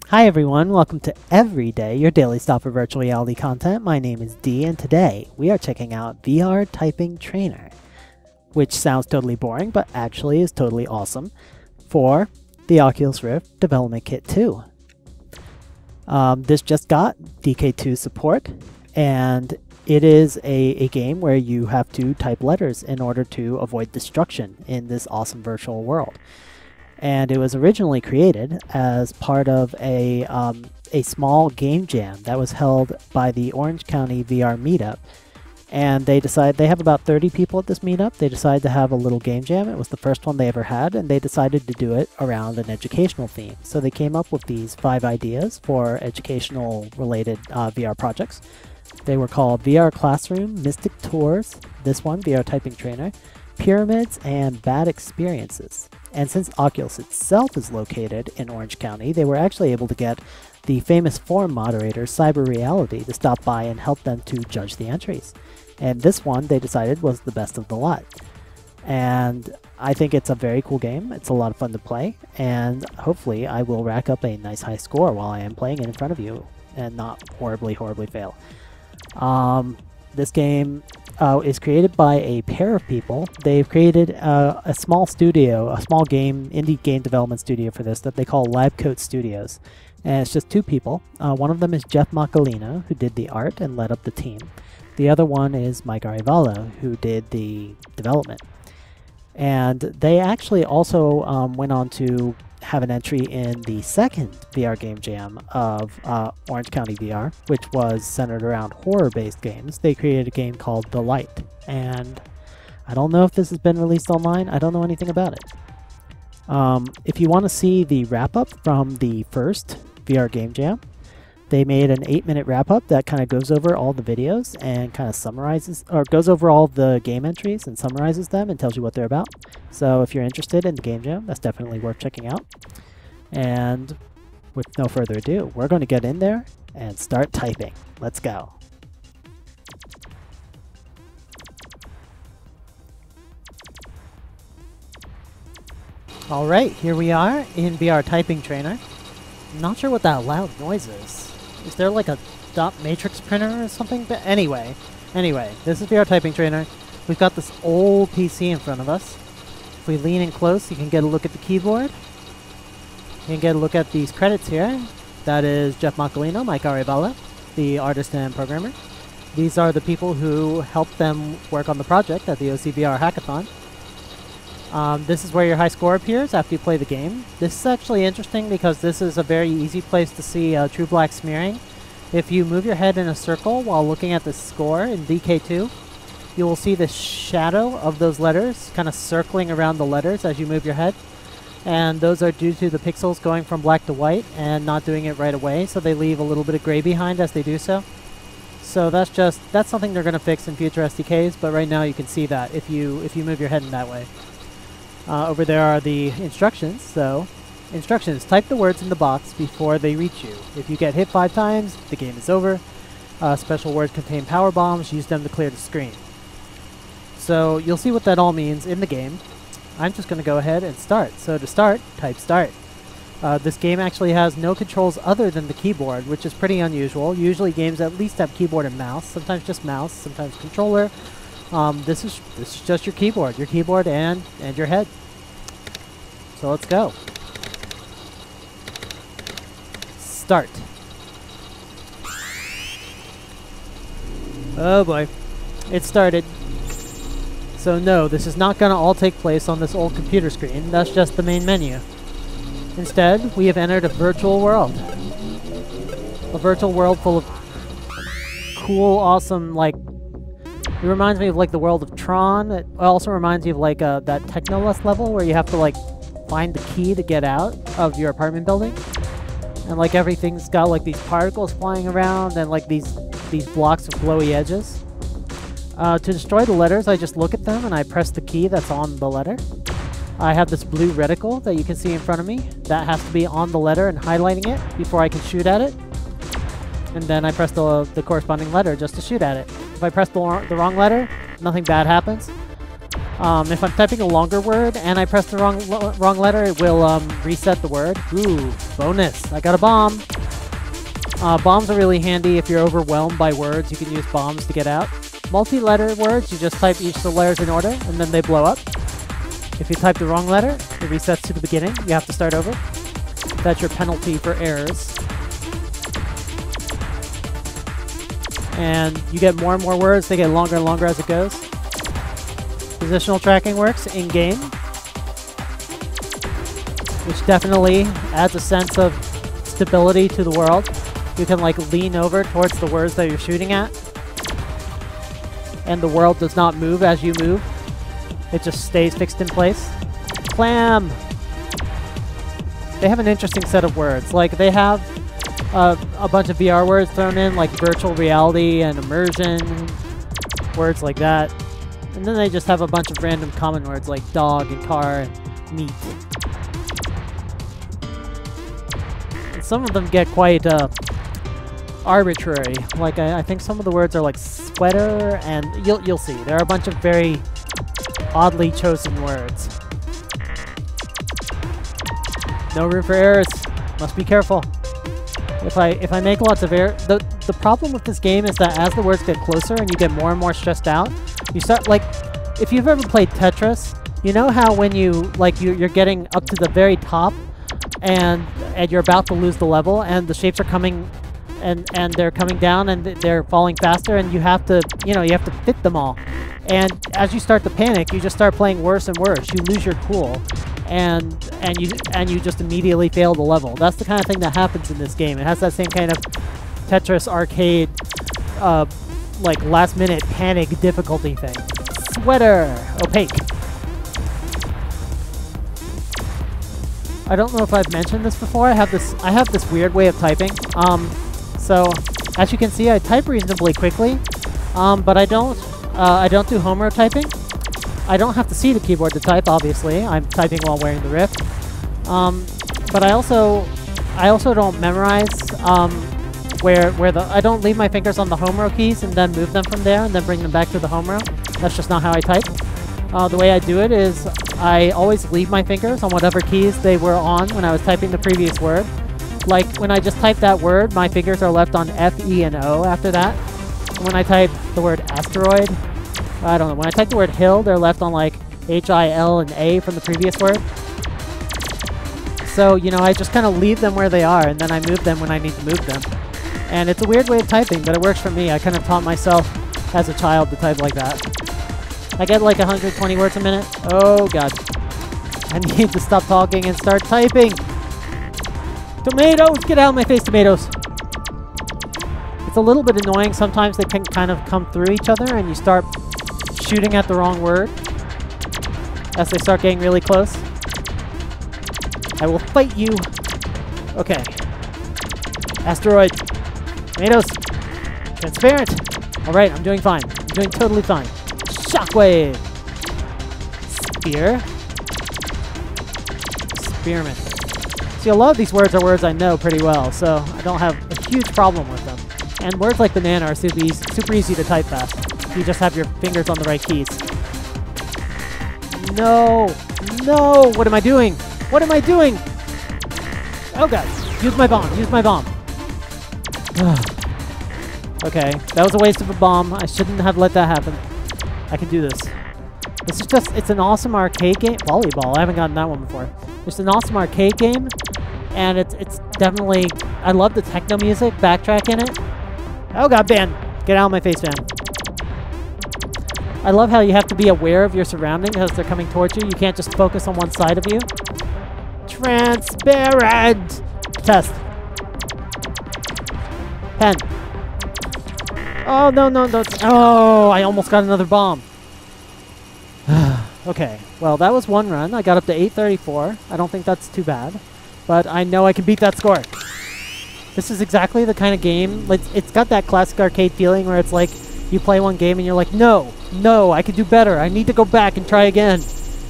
Hi everyone, welcome to Everyday, your daily stop for virtual reality content. My name is D, and today we are checking out VR Typing Trainer, which sounds totally boring, but actually is totally awesome, for the Oculus Rift Development Kit 2. This just got DK2 support, and it is a game where you have to type letters in order to avoid destruction in this awesome virtual world. And it was originally created as part of a small game jam that was held by the Orange County VR meetup. And they have about 30 people at this meetup. They decided to have a little game jam. It was the first one they ever had, and they decided to do it around an educational theme. So they came up with these 5 ideas for educational related VR projects. They were called VR Classroom, Mystic Tours, this one, VR Typing Trainer, Pyramids, and Bad Experiences. And since Oculus itself is located in Orange County, they were actually able to get the famous forum moderator, Cyber Reality, to stop by and help them to judge the entries. And this one, they decided, was the best of the lot. And I think it's a very cool game. It's a lot of fun to play, and hopefully I will rack up a nice high score while I am playing it in front of you and not horribly fail. This game is created by a pair of people. They've created a small studio, a small indie game development studio for this that they call Lab Coat Studios. And it's just 2 people. One of them is Jeff Macalino, who did the art and led up the team. The other one is Mike Arevalo, who did the development. And they actually also went on to have an entry in the second VR game jam of Orange County VR, which was centered around horror-based games. They created a game called The Light, and I don't know if this has been released online. I don't know anything about it. If you want to see the wrap-up from the first VR game jam, they made an 8-minute wrap-up that kind of goes over all the videos and kind of summarizes, or goes over all the game entries and summarizes them and tells you what they're about. So if you're interested in the game jam, that's definitely worth checking out. And with no further ado, we're going to get in there and start typing. Let's go. Alright, here we are in VR Typing Trainer. I'm not sure what that loud noise is. Is there like a dot matrix printer or something? But anyway, this is VR Typing Trainer. We've got this old PC in front of us. If we lean in close, you can get a look at the keyboard. You can get a look at these credits here. That is Jeff Macalino, Mike Arevalo, the artist and programmer. These are the people who helped them work on the project at the OCVR Hackathon. This is where your high score appears after you play the game. This is actually interesting because this is a very easy place to see true black smearing. If you move your head in a circle while looking at the score in DK2, you will see the shadow of those letters kind of circling around the letters as you move your head. And those are due to the pixels going from black to white and not doing it right away, so they leave a little bit of gray behind as they do so. So that's something they're going to fix in future SDKs, but right now you can see that if you move your head in that way. Over there are the instructions. So, instructions: type the words in the box before they reach you. If you get hit 5 times, the game is over. Special words contain power bombs. Use them to clear the screen. So, you'll see what that all means in the game. I'm just going to go ahead and start. So, to start, type start. This game actually has no controls other than the keyboard, which is pretty unusual. Usually games at least have keyboard and mouse. Sometimes just mouse, sometimes controller. This is just your keyboard and your head. So let's go. Start. Oh boy, it started. So no, this is not gonna all take place on this old computer screen. That's just the main menu. Instead, we have entered a virtual world. A virtual world full of cool, awesome, like, it reminds me of like the world of Tron. It also reminds me of like that Technolust level where you have to like find the key to get out of your apartment building. And like everything's got like these particles flying around and like these blocks of glowy edges. To destroy the letters, I just look at them and I press the key that's on the letter. I have this blue reticle that you can see in front of me. That has to be on the letter and highlighting it before I can shoot at it. And then I press the corresponding letter just to shoot at it. If I press the wrong letter, nothing bad happens. If I'm typing a longer word and I press the wrong letter, it will reset the word. Ooh, bonus. I got a bomb. Bombs are really handy if you're overwhelmed by words. You can use bombs to get out. Multi-letter words, you just type each of the letters in order, and then they blow up. If you type the wrong letter, it resets to the beginning. You have to start over. That's your penalty for errors. And you get more and more words. They get longer and longer as it goes. Positional tracking works in-game, which definitely adds a sense of stability to the world. You can like lean over towards the words that you're shooting at, and the world does not move as you move. It just stays fixed in place. Clam! They have an interesting set of words. Like, they have a bunch of VR words thrown in, like virtual reality and immersion, words like that. And then they just have a bunch of random common words like dog and car and meat. And some of them get quite arbitrary. Like, I think some of the words are like sweater, and you'll see. There are a bunch of very oddly chosen words. No room for errors. Must be careful. If I make lots of errors, the problem with this game is that as the words get closer and you get more and more stressed out, you start, like, if you've ever played Tetris, you know how when you're getting up to the very top and you're about to lose the level and the shapes are coming and they're coming down and they're falling faster, and you have to fit them all. And as you start to panic, you just start playing worse and worse. You lose your cool, and you just immediately fail the level. That's the kind of thing that happens in this game. It has that same kind of Tetris arcade, like last-minute panic difficulty thing. Sweater, opaque. I don't know if I've mentioned this before. I have this weird way of typing. So as you can see, I type reasonably quickly, but I don't do home row typing. I don't have to see the keyboard to type, obviously. I'm typing while wearing the Rift. But I also don't memorize I don't leave my fingers on the home row keys and then move them from there and then bring them back to the home row. That's just not how I type. The way I do it is I always leave my fingers on whatever keys they were on when I was typing the previous word. Like, when I just type that word, my fingers are left on F, E, and O after that. And when I type the word asteroid, I don't know. When I type the word hill, they're left on like H, I, L, and A from the previous word. So, you know, I just kind of leave them where they are, and then I move them when I need to move them. And it's a weird way of typing, but it works for me. I kind of taught myself as a child to type like that. I get like 120 words a minute. Oh, God. I need to stop talking and start typing. Tomatoes! Get out of my face, tomatoes! It's a little bit annoying. Sometimes they can kind of come through each other and you start shooting at the wrong word as they start getting really close. I will fight you. Okay. Asteroid. Tomatoes. Transparent. Alright, I'm doing fine. I'm doing totally fine. Shockwave. Spear. Spearmint. See, a lot of these words are words I know pretty well, so I don't have a huge problem with them. And words like banana are super easy to type fast. You just have your fingers on the right keys. No! No! What am I doing? What am I doing? Oh, God. Use my bomb. Use my bomb. Okay. That was a waste of a bomb. I shouldn't have let that happen. I can do this. This is just, it's an awesome arcade game. Volleyball. I haven't gotten that one before. It's an awesome arcade game. And it's definitely, I love the techno music, backtrack in it. Oh, God, Van. Get out of my face, Van. I love how you have to be aware of your surroundings as they're coming towards you. You can't just focus on one side of you. Transparent! Test. Pen. Oh, no, no, no. Oh, I almost got another bomb. Okay, well, that was one run. I got up to 834. I don't think that's too bad. But I know I can beat that score. This is exactly the kind of game, it's got that classic arcade feeling where it's like, you play one game and you're like, no, no, I can do better. I need to go back and try again.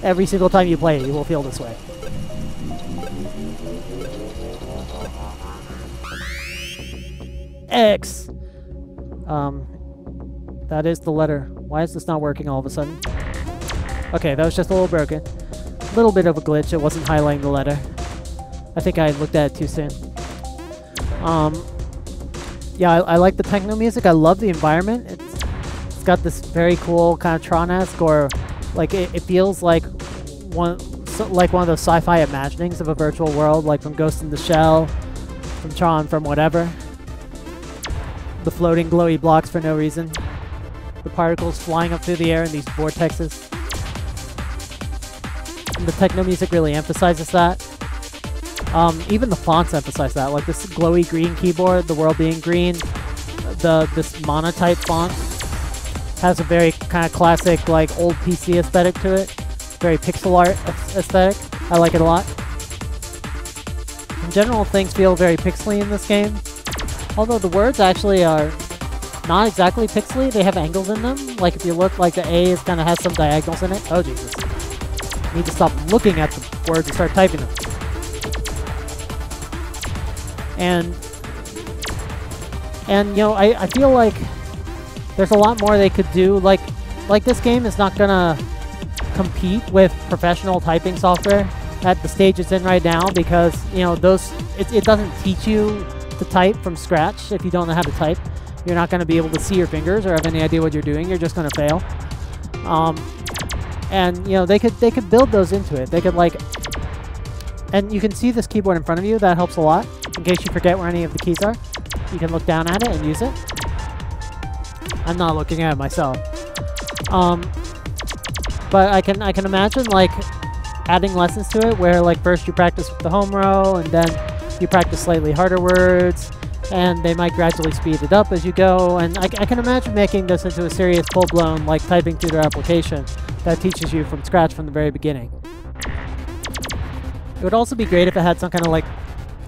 Every single time you play it, you will feel this way. X. That is the letter. Why is this not working all of a sudden? Okay, that was just a little broken. A little bit of a glitch. It wasn't highlighting the letter. I think I looked at it too soon. Yeah, I like the techno music. I love the environment. It's got this very cool kind of Tron-esque, or like it feels like one of those sci-fi imaginings of a virtual world, like from Ghost in the Shell, from Tron, from whatever. The floating glowy blocks for no reason. The particles flying up through the air in these vortexes. And the techno music really emphasizes that. Even the fonts emphasize that, like this glowy green keyboard, the world being green, this monotype font has a very kind of classic, like old PC aesthetic to it. Very pixel art aesthetic. I like it a lot. In general, things feel very pixely in this game, although the words actually are not exactly pixely. They have angles in them. Like if you look, like the A kind of has some diagonals in it. Oh Jesus! I need to stop looking at the words and start typing them. And you know, I feel like there's a lot more they could do. Like this game is not gonna compete with professional typing software at the stage it's in right now, because you know it doesn't teach you to type from scratch. If you don't know how to type, you're not going to be able to see your fingers or have any idea what you're doing. You're just going to fail. And you know, they could build those into it. They could like, and you can see this keyboard in front of you. That helps a lot. In case you forget where any of the keys are, you can look down at it and use it. I'm not looking at it myself. But I can imagine like adding lessons to it, where like first you practice with the home row, and then you practice slightly harder words, and they might gradually speed it up as you go. And I can imagine making this into a serious, full-blown like typing tutor application that teaches you from scratch from the very beginning. It would also be great if it had some kind of like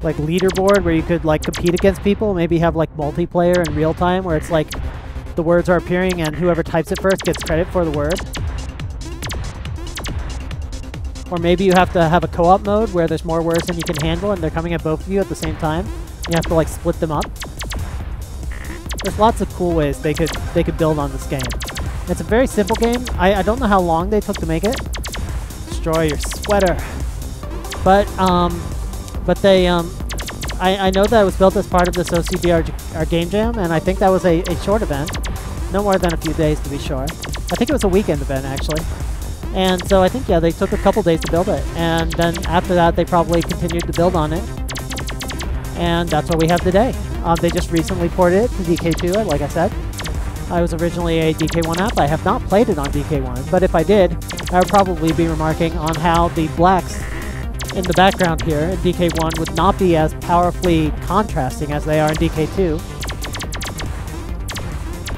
leaderboard where you could like compete against people. Maybe have like multiplayer in real time, where it's like the words are appearing and whoever types it first gets credit for the word. Or maybe you have to have a co-op mode where there's more words than you can handle and they're coming at both of you at the same time. You have to like split them up. There's lots of cool ways they could build on this game. It's a very simple game. I don't know how long they took to make it. Destroy your sweater. But they I know that it was built as part of this OCBR Game Jam, and I think that was a short event. No more than a few days, to be sure. I think it was a weekend event, actually. And so I think, yeah, they took a couple days to build it. And then after that, they probably continued to build on it. And that's what we have today. They just recently ported it to DK2, like I said. I was originally a DK1 app. I have not played it on DK1, but if I did, I would probably be remarking on how the blacks in the background here in DK1 would not be as powerfully contrasting as they are in DK2.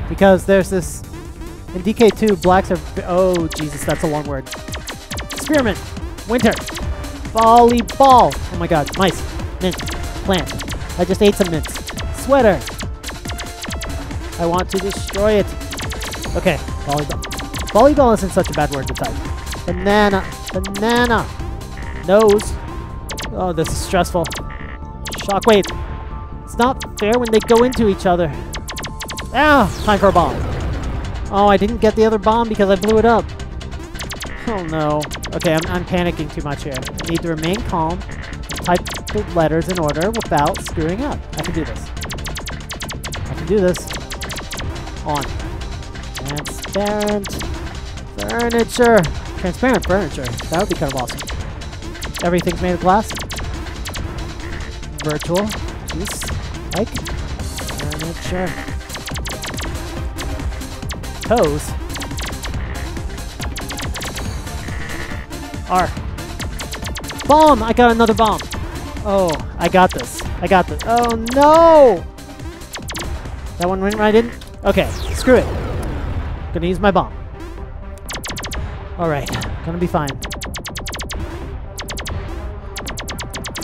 Because there's this... In DK2, blacks are... Oh, Jesus, that's a long word. Experiment. Winter. Volleyball. Oh my god. Mice. Mint. Plant. I just ate some mints. Sweater. I want to destroy it. Okay. Volleyball. Volleyball isn't such a bad word to type. Banana. Banana. Nose. Oh, this is stressful. Shockwave. It's not fair when they go into each other. Ah! Time for a bomb. Oh, I didn't get the other bomb because I blew it up. Oh no. Okay, I'm panicking too much here. I need to remain calm, type the letters in order without screwing up. I can do this. I can do this. On. Transparent furniture. Transparent furniture. That would be kind of awesome. Everything's made of glass. Virtual. Jeez. Like. Furniture. Toes. R. Bomb! I got another bomb. Oh, I got this. I got this. Oh no! That one went right in. Okay, screw it. Gonna use my bomb. Alright, gonna be fine.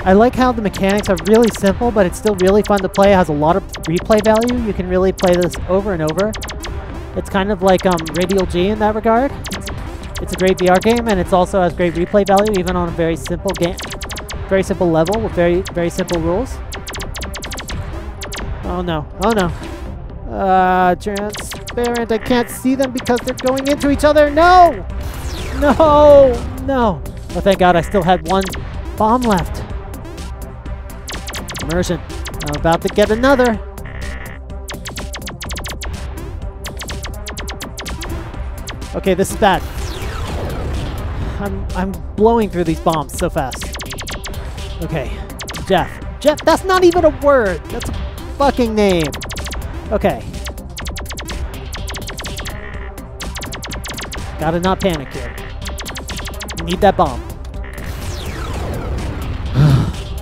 I like how the mechanics are really simple, but it's still really fun to play. It has a lot of replay value. You can really play this over and over. It's kind of like Radial G in that regard. It's a great VR game, and it also has great replay value, even on a very simple game, very simple level with very simple rules. Oh no! Oh no! Transparent. I can't see them because they're going into each other. No! No! No! Oh, thank God I still had one bomb left. Immersion. I'm about to get another. Okay, this is bad. I'm blowing through these bombs so fast. Okay, Jeff. Jeff, that's not even a word. That's a fucking name. Okay. Gotta not panic here. Need that bomb.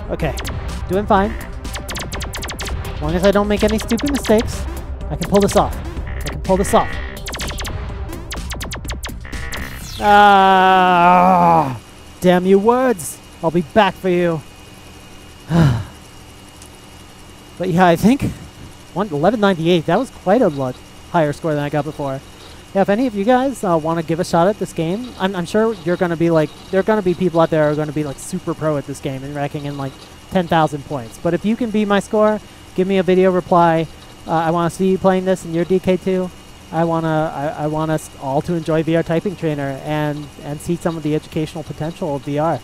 Okay, doing fine. As long as I don't make any stupid mistakes, I can pull this off. I can pull this off. Ah! Damn you words! I'll be back for you. But yeah, I think 1198. That was quite a lot higher score than I got before. Yeah, if any of you guys want to give a shot at this game, I'm sure you're going to be like, there are going to be people out there who are going to be like super pro at this game and racking in like 10,000 points. But if you can beat my score, give me a video reply. I want to see you playing this in your DK2. I want us all to enjoy VR Typing Trainer and see some of the educational potential of VR.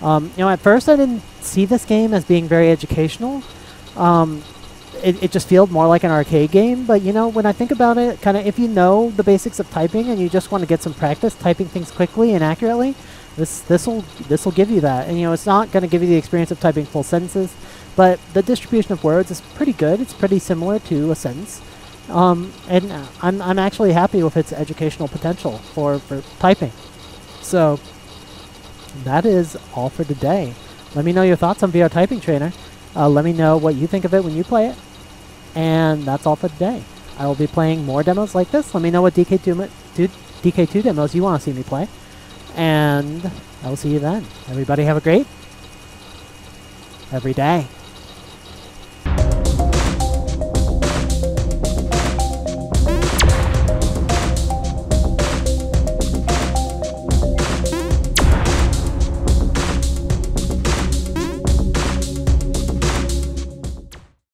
You know, at first I didn't see this game as being very educational. It just feels more like an arcade game, but you know, when I think about it, kind of if you know the basics of typing and you just want to get some practice typing things quickly and accurately, this will give you that. And you know, it's not going to give you the experience of typing full sentences, but the distribution of words is pretty good. It's pretty similar to a sentence. And I'm actually happy with its educational potential for typing. So that is all for today. Let me know your thoughts on VR Typing Trainer. Let me know what you think of it when you play it. And that's all for today. I will be playing more demos like this. Let me know what DK2 demos you want to see me play. And I will see you then. Everybody have a great every day.